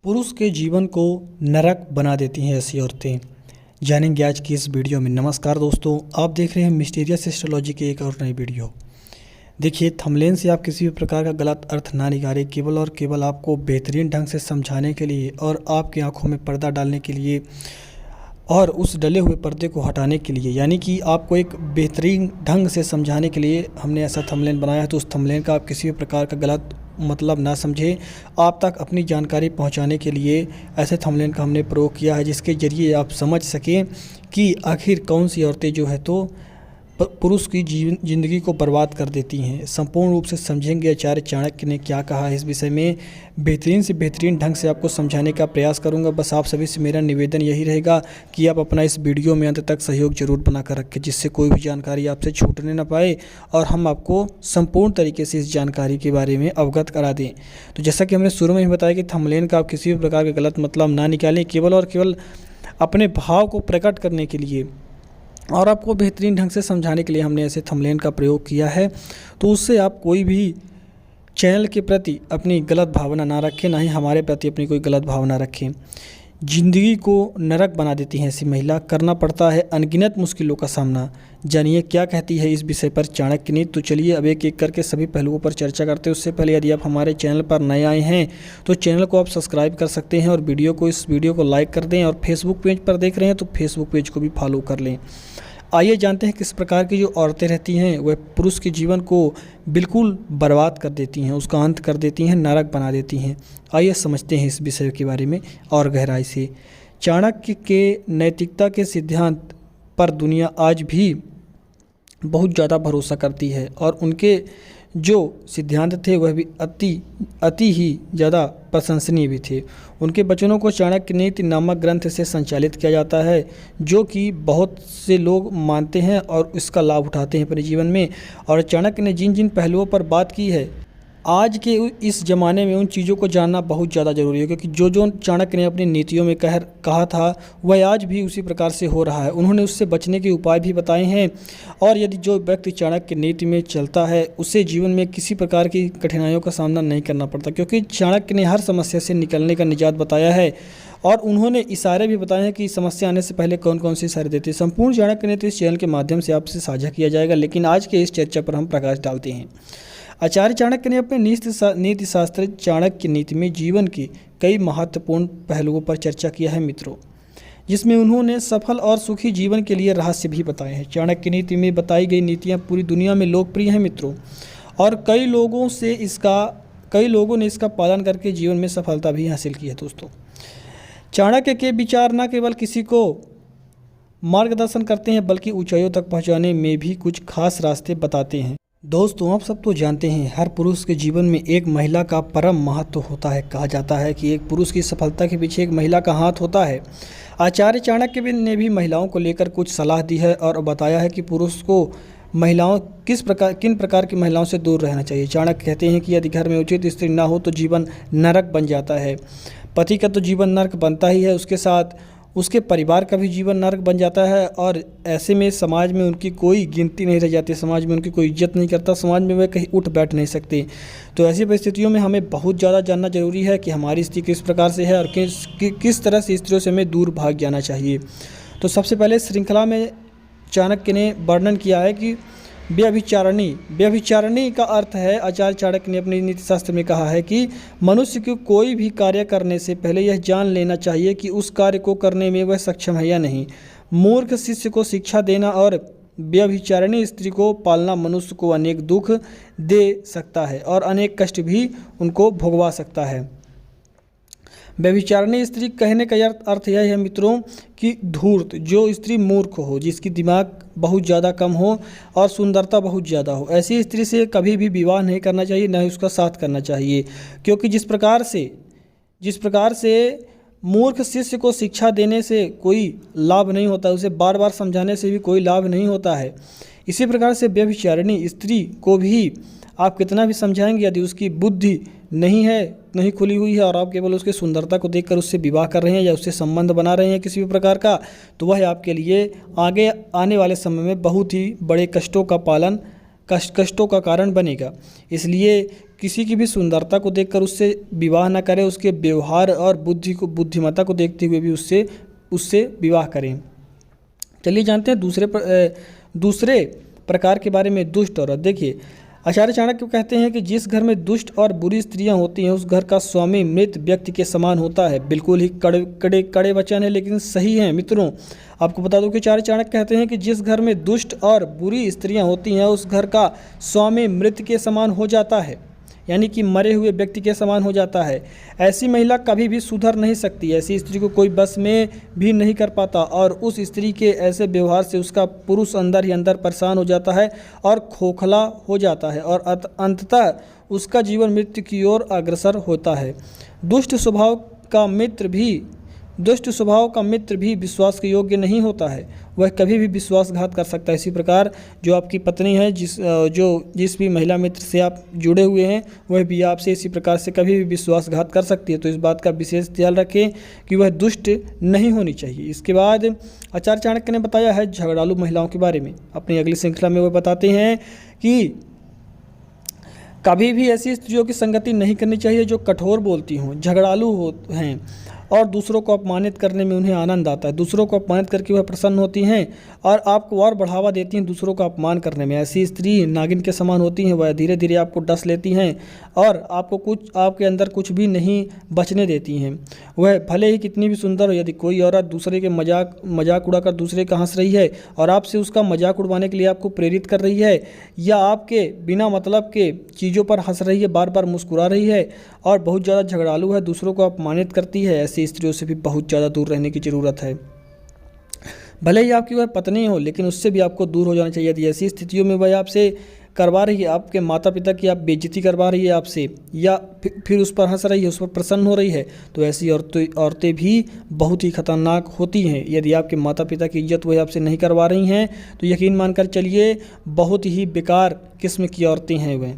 पुरुष के जीवन को नरक बना देती हैं ऐसी औरतें। जानेंगे आज की इस वीडियो में। नमस्कार दोस्तों, आप देख रहे हैं मिस्टीरियस एस्ट्रोलॉजी की एक और नई वीडियो। देखिए, थंबनेल से आप किसी भी प्रकार का गलत अर्थ ना निकालें, केवल और केवल आपको बेहतरीन ढंग से समझाने के लिए और आपकी आंखों में पर्दा डालने के लिए और उस डले हुए पर्दे को हटाने के लिए, यानी कि आपको एक बेहतरीन ढंग से समझाने के लिए हमने ऐसा थंबनेल बनाया है। तो उस थंबनेल का आप किसी भी प्रकार का गलत मतलब ना समझें। आप तक अपनी जानकारी पहुंचाने के लिए ऐसे थंबनेल का हमने प्रयोग किया है, जिसके ज़रिए आप समझ सकें कि आखिर कौन सी औरतें जो है तो पुरुष की ज़िंदगी को बर्बाद कर देती हैं। संपूर्ण रूप से समझेंगे आचार्य चाणक्य ने क्या कहा है इस विषय में। बेहतरीन से बेहतरीन ढंग से आपको समझाने का प्रयास करूंगा। बस आप सभी से मेरा निवेदन यही रहेगा कि आप अपना इस वीडियो में अंत तक सहयोग जरूर बना कर रखें, जिससे कोई भी जानकारी आपसे छूटने ना पाए और हम आपको संपूर्ण तरीके से इस जानकारी के बारे में अवगत करा दें। तो जैसा कि हमने शुरू में ही बताया कि थंबनेल का आप किसी भी प्रकार का गलत मतलब ना निकालें, केवल और केवल अपने भाव को प्रकट करने के लिए और आपको बेहतरीन ढंग से समझाने के लिए हमने ऐसे थंबनेल का प्रयोग किया है। तो उससे आप कोई भी चैनल के प्रति अपनी गलत भावना ना रखें, ना ही हमारे प्रति अपनी कोई गलत भावना रखें। ज़िंदगी को नरक बना देती है ऐसी महिला, करना पड़ता है अनगिनत मुश्किलों का सामना। जानिए क्या कहती है इस विषय पर चाणक्य ने। तो चलिए अब एक एक करके सभी पहलुओं पर चर्चा करते हैं। उससे पहले यदि आप हमारे चैनल पर नए आए हैं तो चैनल को आप सब्सक्राइब कर सकते हैं और इस वीडियो को लाइक कर दें, और फेसबुक पेज पर देख रहे हैं तो फेसबुक पेज को भी फॉलो कर लें। आइए जानते हैं किस प्रकार की जो औरतें रहती हैं वह पुरुष के जीवन को बिल्कुल बर्बाद कर देती हैं, उसका अंत कर देती हैं, नरक बना देती हैं। आइए समझते हैं इस विषय के बारे में और गहराई से। चाणक्य के नैतिकता के सिद्धांत पर दुनिया आज भी बहुत ज़्यादा भरोसा करती है और उनके जो सिद्धांत थे वह भी अति ही ज़्यादा प्रशंसनीय भी थे। उनके वचनों को चाणक्य नीति नामक ग्रंथ से संचालित किया जाता है, जो कि बहुत से लोग मानते हैं और इसका लाभ उठाते हैं अपने जीवन में। और चाणक्य ने जिन जिन पहलुओं पर बात की है, आज के इस ज़माने में उन चीज़ों को जानना बहुत ज़्यादा ज़रूरी है, क्योंकि जो जो चाणक्य ने अपनी नीतियों में कहा था वह आज भी उसी प्रकार से हो रहा है। उन्होंने उससे बचने के उपाय भी बताए हैं, और यदि जो व्यक्ति चाणक्य नीति में चलता है उसे जीवन में किसी प्रकार की कठिनाइयों का सामना नहीं करना पड़ता, क्योंकि चाणक्य ने हर समस्या से निकलने का निजात बताया है। और उन्होंने इशारे भी बताए हैं कि समस्या आने से पहले कौन कौन से इशारे देते हैं। संपूर्ण चाणक्य नीति इस चैनल के माध्यम से आपसे साझा किया जाएगा, लेकिन आज के इस चर्चा पर हम प्रकाश डालते हैं। आचार्य चाणक्य ने अपने नीति शास्त्र चाणक्य नीति में जीवन के कई महत्वपूर्ण पहलुओं पर चर्चा किया है मित्रों, जिसमें उन्होंने सफल और सुखी जीवन के लिए रहस्य भी बताए हैं। चाणक्य नीति में बताई गई नीतियां पूरी दुनिया में लोकप्रिय हैं मित्रों, और कई लोगों ने इसका पालन करके जीवन में सफलता भी हासिल की है। दोस्तों, चाणक्य के विचार न केवल किसी को मार्गदर्शन करते हैं, बल्कि ऊंचाइयों तक पहुँचाने में भी कुछ खास रास्ते बताते हैं। दोस्तों, आप सब तो जानते हैं हर पुरुष के जीवन में एक महिला का परम महत्व होता है। कहा जाता है कि एक पुरुष की सफलता के पीछे एक महिला का हाथ होता है। आचार्य चाणक्य ने भी महिलाओं को लेकर कुछ सलाह दी है और बताया है कि पुरुष को किन प्रकार की महिलाओं से दूर रहना चाहिए। चाणक्य कहते हैं कि यदि घर में उचित स्त्री ना हो तो जीवन नरक बन जाता है। पति का तो जीवन नरक बनता ही है, उसके साथ उसके परिवार का भी जीवन नरक बन जाता है, और ऐसे में समाज में उनकी कोई गिनती नहीं रह जाती, समाज में उनकी कोई इज्जत नहीं करता, समाज में वे कहीं उठ बैठ नहीं सकते। तो ऐसी परिस्थितियों में हमें बहुत ज़्यादा जानना जरूरी है कि हमारी स्थिति किस प्रकार से है और किस तरह से स्त्रियों से हमें दूर भाग जाना चाहिए। तो सबसे पहले श्रृंखला में चाणक्य ने वर्णन किया है कि व्यभिचारिणी का अर्थ है, आचार्य चाणक्य ने अपनी नीति शास्त्र में कहा है कि मनुष्य को कोई भी कार्य करने से पहले यह जान लेना चाहिए कि उस कार्य को करने में वह सक्षम है या नहीं। मूर्ख शिष्य को शिक्षा देना और व्यभिचारिणी स्त्री को पालना मनुष्य को अनेक दुख दे सकता है और अनेक कष्ट भी उनको भोगवा सकता है। व्यभिचारिणी स्त्री कहने का अर्थ यह है मित्रों कि धूर्त, जो स्त्री मूर्ख हो, जिसकी दिमाग बहुत ज़्यादा कम हो और सुंदरता बहुत ज़्यादा हो, ऐसी स्त्री से कभी भी विवाह नहीं करना चाहिए, न ही उसका साथ करना चाहिए। क्योंकि जिस प्रकार से मूर्ख शिष्य को शिक्षा देने से कोई लाभ नहीं होता, उसे बार बार समझाने से भी कोई लाभ नहीं होता है, इसी प्रकार से व्यभिचारिणी स्त्री को भी आप कितना भी समझाएंगे, यदि उसकी बुद्धि नहीं खुली हुई है और आप केवल उसकी सुंदरता को देखकर उससे विवाह कर रहे हैं या उससे संबंध बना रहे हैं किसी भी प्रकार का, तो वह आपके लिए आगे आने वाले समय में बहुत ही बड़े कष्टों का पालन कष्टों का कारण बनेगा। इसलिए किसी की भी सुंदरता को देखकर उससे विवाह न करें, उसके व्यवहार और बुद्धिमत्ता को देखते हुए भी उससे विवाह करें। चलिए जानते हैं दूसरे प्रकार के बारे में, दुष्ट औरत। देखिए आचार्य चाणक्य कहते हैं कि जिस घर में दुष्ट और बुरी स्त्रियां होती हैं उस घर का स्वामी मृत व्यक्ति के समान होता है। बिल्कुल ही कड़े वचन है लेकिन सही हैं मित्रों। आपको बता दूं कि आचार्य चाणक्य कहते हैं कि जिस घर में दुष्ट और बुरी स्त्रियां होती हैं उस घर का स्वामी मृत के समान हो जाता है, यानी कि मरे हुए व्यक्ति के समान हो जाता है। ऐसी महिला कभी भी सुधर नहीं सकती, ऐसी स्त्री को कोई बस में भी नहीं कर पाता और उस स्त्री के ऐसे व्यवहार से उसका पुरुष अंदर ही अंदर परेशान हो जाता है और खोखला हो जाता है और अंततः उसका जीवन मृत्यु की ओर अग्रसर होता है। दुष्ट स्वभाव का मित्र भी विश्वास के योग्य नहीं होता है, वह कभी भी विश्वासघात कर सकता है। इसी प्रकार जो आपकी पत्नी है, जिस भी महिला मित्र से आप जुड़े हुए हैं, वह भी आपसे इसी प्रकार से कभी भी विश्वासघात कर सकती है। तो इस बात का विशेष ख्याल रखें कि वह दुष्ट नहीं होनी चाहिए। इसके बाद आचार्य चाणक्य ने बताया है झगड़ालू महिलाओं के बारे में। अपनी अगली श्रृंखला में वह बताते हैं कि कभी भी ऐसी स्त्रियों की संगति नहीं करनी चाहिए जो कठोर बोलती हों, झगड़ालू हैं और दूसरों को अपमानित करने में उन्हें आनंद आता है। दूसरों को अपमानित करके वह प्रसन्न होती हैं और आपको और बढ़ावा देती हैं दूसरों का अपमान करने में। ऐसी स्त्री नागिन के समान होती हैं, वह धीरे धीरे आपको डस लेती हैं और आपके अंदर कुछ भी नहीं बचने देती हैं। वह भले ही कितनी भी सुंदर हो, यदि कोई औरत दूसरे के मजाक उड़ाकर दूसरे का हंस रही है और आपसे उसका मजाक उड़वाने के लिए आपको प्रेरित कर रही है या आपके बिना मतलब के चीज़ों पर हंस रही है, बार बार मुस्कुरा रही है और बहुत ज़्यादा झगड़ालू है, दूसरों को अपमानित करती है, ऐसी स्त्रियों से भी बहुत ज़्यादा दूर रहने की ज़रूरत है। भले ही आपकी वह पत्नी हो लेकिन उससे भी आपको दूर हो जाना चाहिए। यदि ऐसी स्थितियों में वह आपसे करवा रही है, आपके माता पिता की आप बेइज्जती करवा रही है आपसे, या फिर उस पर हंस रही है, उस पर प्रसन्न हो रही है, तो ऐसी औरतें भी बहुत ही खतरनाक होती हैं। यदि आपके माता पिता की इज्जत वह आपसे नहीं करवा रही हैं तो यकीन मानकर चलिए बहुत ही बेकार किस्म की औरतें हैं वह,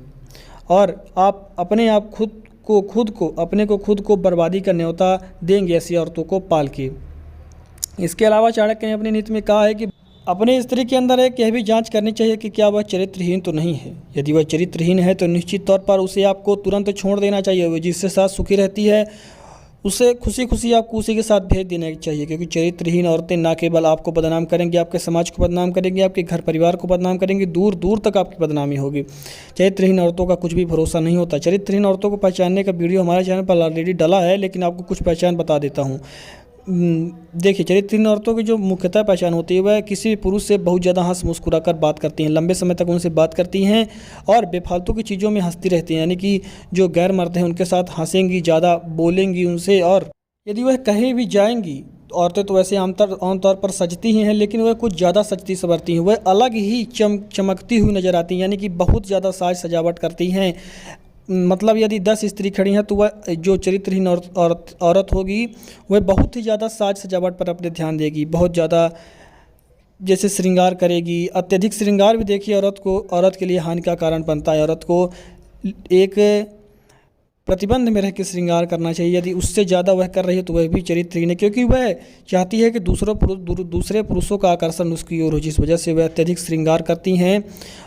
और आप अपने को खुद को बर्बादी का न्योता देंगे ऐसी औरतों को पाल के। इसके अलावा चाणक्य ने अपनी नीति में कहा है कि अपने स्त्री के अंदर एक यह भी जांच करनी चाहिए कि क्या वह चरित्रहीन तो नहीं है। यदि वह चरित्रहीन है तो निश्चित तौर पर उसे आपको तुरंत छोड़ देना चाहिए। वह जिसके साथ सुखी रहती है उसे खुशी खुशी आपको उसी के साथ भेज देना चाहिए, क्योंकि चरित्रहीन औरतें ना केवल आपको बदनाम करेंगी, आपके समाज को बदनाम करेंगी, आपके घर परिवार को बदनाम करेंगी, दूर दूर तक आपकी बदनामी होगी। चरित्रहीन औरतों का कुछ भी भरोसा नहीं होता। चरित्रहीन औरतों को पहचानने का वीडियो हमारे चैनल पर ऑलरेडी डला है, लेकिन आपको कुछ पहचान बता देता हूँ। देखिए चरित्रहीन औरतों की जो मुख्यतः पहचान होती है वह किसी भी पुरुष से बहुत ज़्यादा हंस मुस्कुरा कर बात करती हैं, लंबे समय तक उनसे बात करती हैं और बेफालतू की चीज़ों में हंसती रहती हैं, यानी कि जो गैर मर्द हैं उनके साथ हंसेंगी, ज़्यादा बोलेंगी उनसे। और यदि वह कहीं भी जाएंगी, औरतें तो वैसे आमतौर पर सजती ही हैं, लेकिन वह कुछ ज़्यादा सजती संवरती हैं, वह अलग ही चमकती हुई नज़र आती हैं, यानी कि बहुत ज़्यादा साज सजावट करती हैं। मतलब यदि 10 स्त्री खड़ी हैं तो वह जो चरित्रहीन औरत होगी वह बहुत ही ज़्यादा साज सजावट पर अपने ध्यान देगी, बहुत ज़्यादा जैसे श्रृंगार करेगी। अत्यधिक श्रृंगार भी देखिए औरत के लिए हानि का कारण बनता है। औरत को एक प्रतिबंध में रह के श्रृंगार करना चाहिए। यदि उससे ज़्यादा वह कर रही है तो वह भी चरित्रहीन है, क्योंकि वह चाहती है कि दूसरे पुरुषों का आकर्षण उसकी ओर हो, जिस वजह से वह अत्यधिक श्रृंगार करती हैं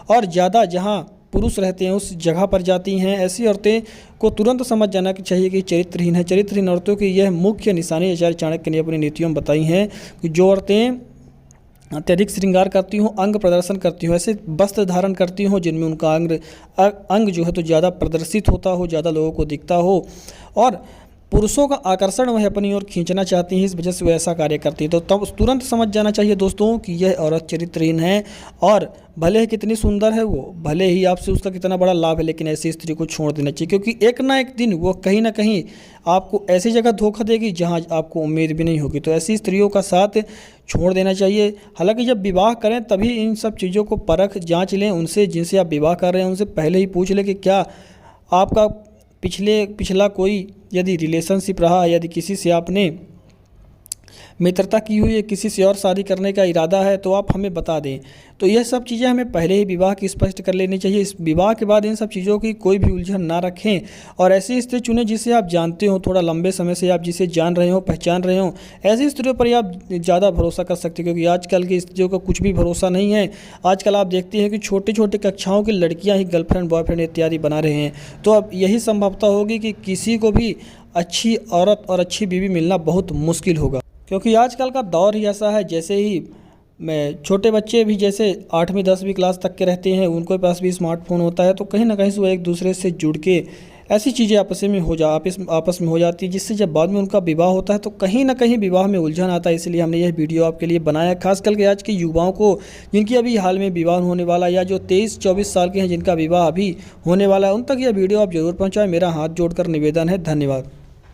और ज़्यादा जहाँ पुरुष रहते हैं उस जगह पर जाती हैं। ऐसी औरतें को तुरंत समझ जाना चाहिए कि चरित्रहीन है। चरित्रहीन औरतों की यह मुख्य निशानी आचार्य चाणक्य ने अपनी नीतियों में बताई हैं कि जो औरतें अत्यधिक श्रृंगार करती हों, अंग प्रदर्शन करती हों, ऐसे वस्त्र धारण करती हों जिनमें उनका अंग जो है तो ज़्यादा प्रदर्शित होता हो, ज़्यादा लोगों को दिखता हो और पुरुषों का आकर्षण वह अपनी ओर खींचना चाहती हैं, इस वजह से वह ऐसा कार्य करती है। तो तब तुरंत समझ जाना चाहिए दोस्तों कि यह औरत चरित्रहीन है, और भले ही कितनी सुंदर है वो, भले ही आपसे उसका कितना बड़ा लाभ है, लेकिन ऐसी स्त्री को छोड़ देना चाहिए, क्योंकि एक ना एक दिन वो कहीं ना कहीं आपको ऐसी जगह धोखा देगी जहाँ आपको उम्मीद भी नहीं होगी। तो ऐसी स्त्रियों का साथ छोड़ देना चाहिए। हालांकि जब विवाह करें तभी इन सब चीज़ों को परख जाँच लें, उनसे जिनसे आप विवाह कर रहे हैं उनसे पहले ही पूछ लें कि क्या आपका पिछला कोई यदि रिलेशनशिप रहा, यदि किसी से आपने मित्रता की हुई है, किसी से और शादी करने का इरादा है तो आप हमें बता दें। तो यह सब चीज़ें हमें पहले ही विवाह की स्पष्ट कर लेनी चाहिए। इस विवाह के बाद इन सब चीज़ों की कोई भी उलझन ना रखें और ऐसी स्त्री चुनें जिसे आप जानते हो, थोड़ा लंबे समय से आप जिसे जान रहे हो, पहचान रहे हो। ऐसी स्त्रियों पर ही आप ज़्यादा भरोसा कर सकते हो, क्योंकि आजकल की स्त्रियों का कुछ भी भरोसा नहीं है। आजकल आप देखते हैं कि छोटे छोटे कक्षाओं की लड़कियां ही गर्लफ्रेंड बॉयफ्रेंड इत्यादि बना रहे हैं। तो अब यही संभवता होगी कि किसी को भी अच्छी औरत और अच्छी बीवी मिलना बहुत मुश्किल होगा, क्योंकि आजकल का दौर ही ऐसा है। जैसे ही मैं छोटे बच्चे भी जैसे 8वीं 10वीं क्लास तक के रहते हैं, उनके पास भी स्मार्टफोन होता है, तो कहीं ना कहीं से वो एक दूसरे से जुड़ के ऐसी चीज़ें आपस में हो जाती है, जिससे जब बाद में उनका विवाह होता है तो कहीं ना कहीं विवाह में उलझन आता है। इसलिए हमने यह वीडियो आपके लिए बनाया, खास करके आज के युवाओं को जिनकी अभी हाल में विवाह होने वाला, या जो 23-24 साल के हैं जिनका विवाह अभी होने वाला है, उन तक यह वीडियो आप जरूर पहुँचाएँ। मेरा हाथ जोड़कर निवेदन है। धन्यवाद।